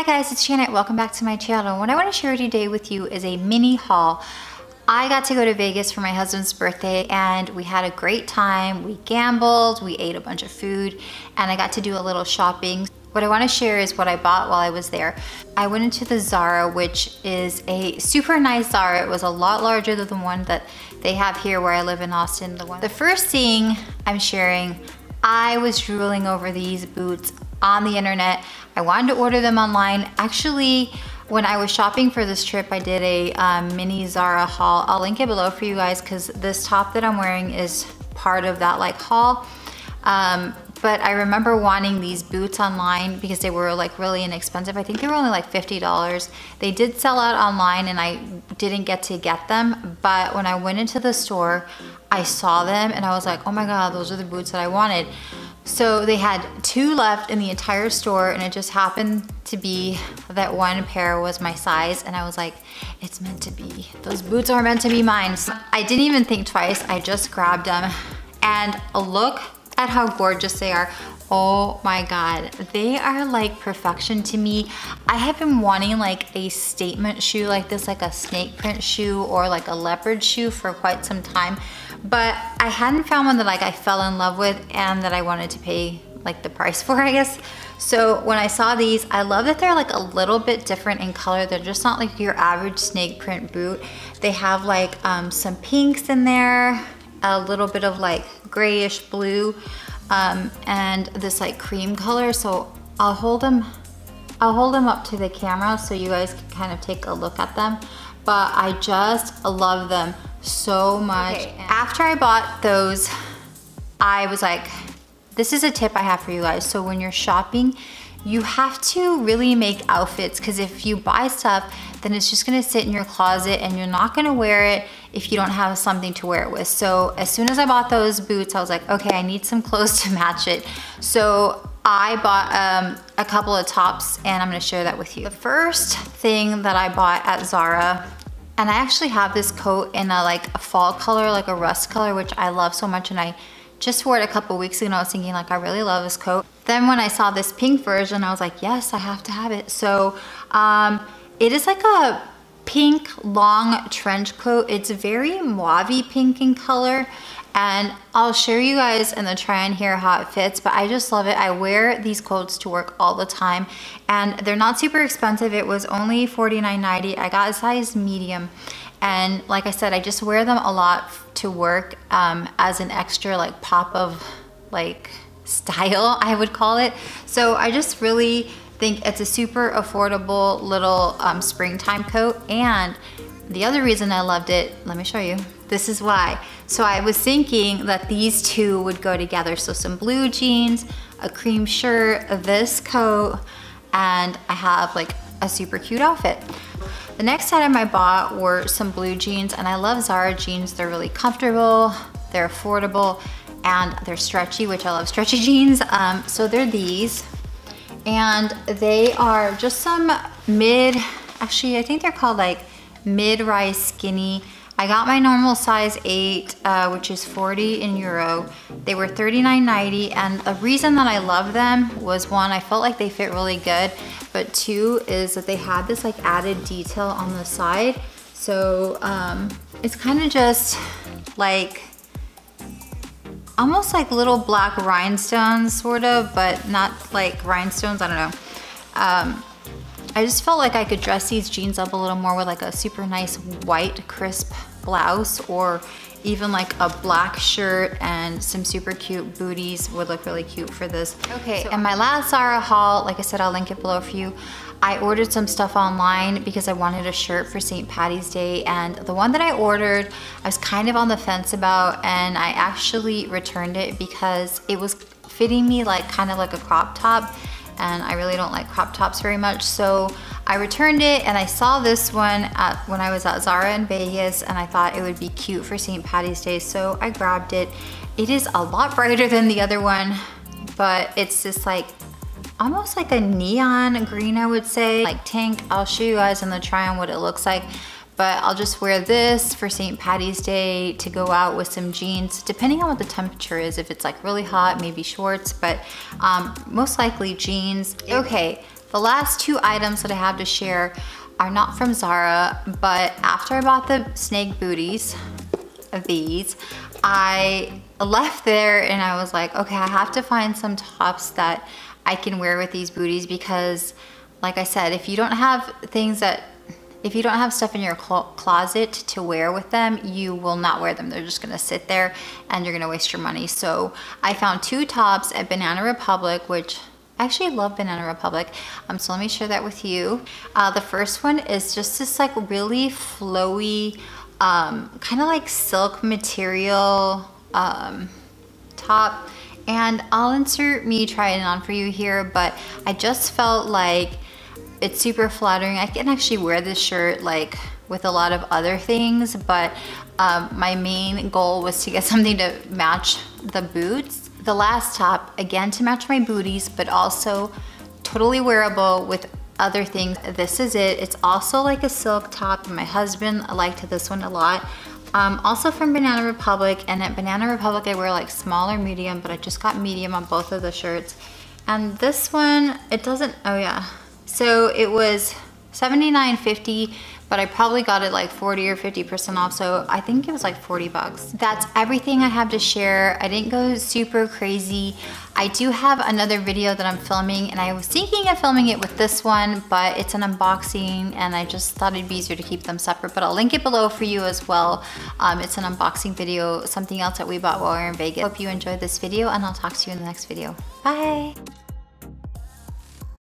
Hi guys, it's Janet. Welcome back to my channel. What I want to share today with you is a mini haul. I got to go to Vegas for my husband's birthday and we had a great time. We gambled, we ate a bunch of food, and I got to do a little shopping. What I want to share is what I bought while I was there. I went into the Zara, which is a super nice Zara. It was a lot larger than the one that they have here where I live in Austin. The first thing I'm sharing, I was drooling over these boots on the internet. I wanted to order them online. Actually, when I was shopping for this trip, I did a mini Zara haul. I'll link it below for you guys because this top that I'm wearing is part of that haul. But I remember wanting these boots online because they were really inexpensive. I think they were only $50. They did sell out online and I didn't get to get them. But when I went into the store, I saw them and I was like, oh my God, those are the boots that I wanted. So they had 2 left in the entire store and it just happened to be that one pair was my size and I was like, it's meant to be. Those boots are meant to be mine. So I didn't even think twice. I just grabbed them and look at how gorgeous they are. Oh my God, they are like perfection to me. I have been wanting a statement shoe like this, like a snake print shoe or like a leopard shoe for quite some time, but I hadn't found one that I fell in love with and that I wanted to pay the price for, I guess. So when I saw these, I love that they're a little bit different in color. They're just not like your average snake print boot. They have some pinks in there, a little bit of grayish blue, and this cream color. So I'll hold them up to the camera so you guys can kind of take a look at them. But I just love them so much. Okay, after I bought those, I was like, this is a tip I have for you guys. So when you're shopping, you have to really make outfits, because if you buy stuff, then it's just gonna sit in your closet and you're not gonna wear it if you don't have something to wear it with. So as soon as I bought those boots, I was like, okay, I need some clothes to match it. So I bought a couple of tops and I'm gonna share that with you. The first thing that I bought at Zara, and I actually have this coat in a fall color, like a rust color, which I love so much, and I just wore it a couple weeks ago and I was thinking I really love this coat. Then when I saw this pink version, I was like, yes, I have to have it. So it is like a pink long trench coat. It's very mauve pink in color. And I'll show you guys in the try on here how it fits, but I just love it. I wear these coats to work all the time and they're not super expensive. It was only $49.90. I got a size medium. And like I said, I just wear them a lot to work as an extra pop of style, I would call it. So I just really think it's a super affordable little springtime coat. And the other reason I loved it, let me show you. This is why. So I was thinking that these two would go together. So some blue jeans, a cream shirt, this coat, and I have a super cute outfit. The next item I bought were some blue jeans, and I love Zara jeans. They're really comfortable, they're affordable, and they're stretchy, which I love stretchy jeans. So they're these, and they are just some actually I think they're called mid-rise skinny. I got my normal size 8, which is 40 in euro. They were $39.90, and the reason that I love them was, one, I felt like they fit really good, but 2 is that they had this added detail on the side. So it's kind of just almost little black rhinestones sort of, but not rhinestones, I don't know. I just felt like I could dress these jeans up a little more with a super nice white crisp blouse, or even a black shirt and some super cute booties would look really cute for this. Okay, and my last Zara haul, like I said, I'll link it below for you. I ordered some stuff online because I wanted a shirt for St. Patty's Day, and the one that I ordered, I was kind of on the fence about, and I actually returned it because it was fitting me kind of like a crop top, and I really don't like crop tops very much. So I returned it, and I saw this one when I was at Zara in Vegas, and I thought it would be cute for St. Patty's Day, so I grabbed it. It is a lot brighter than the other one, but it's just almost like a neon green, I would say, tank. I'll show you guys in the try on what it looks like. But I'll just wear this for St. Patty's Day to go out with some jeans, depending on what the temperature is. If it's like really hot, maybe shorts, but most likely jeans. Okay, The last two items that I have to share are not from Zara, but after I bought the snake booties of these, I left there and I was like, okay, I have to find some tops that I can wear with these booties, because like I said, if you don't have stuff in your closet to wear with them, you will not wear them. They're just gonna sit there and you're gonna waste your money. So I found two tops at Banana Republic, which I actually love Banana Republic. So let me share that with you. The first one is just this like really flowy, kind of like silk material top. And I'll insert me trying it on for you here, but I just felt like it's super flattering. I can actually wear this shirt like with a lot of other things, but my main goal was to get something to match the boots. The last top, again to match my booties, but also totally wearable with other things. This is it. It's also like a silk top. My husband liked this one a lot. Also from Banana Republic, and at Banana Republic I wear like small or medium, but I just got medium on both of the shirts. And this one, it doesn't, oh yeah. So it was $79.50, but I probably got it like 40 or 50% off, so I think it was like 40 bucks. That's everything I have to share. I didn't go super crazy. I do have another video that I'm filming, and I was thinking of filming it with this one, but it's an unboxing, and I just thought it'd be easier to keep them separate, but I'll link it below for you as well. It's an unboxing video, something else that we bought while we were in Vegas. Hope you enjoyed this video, and I'll talk to you in the next video. Bye.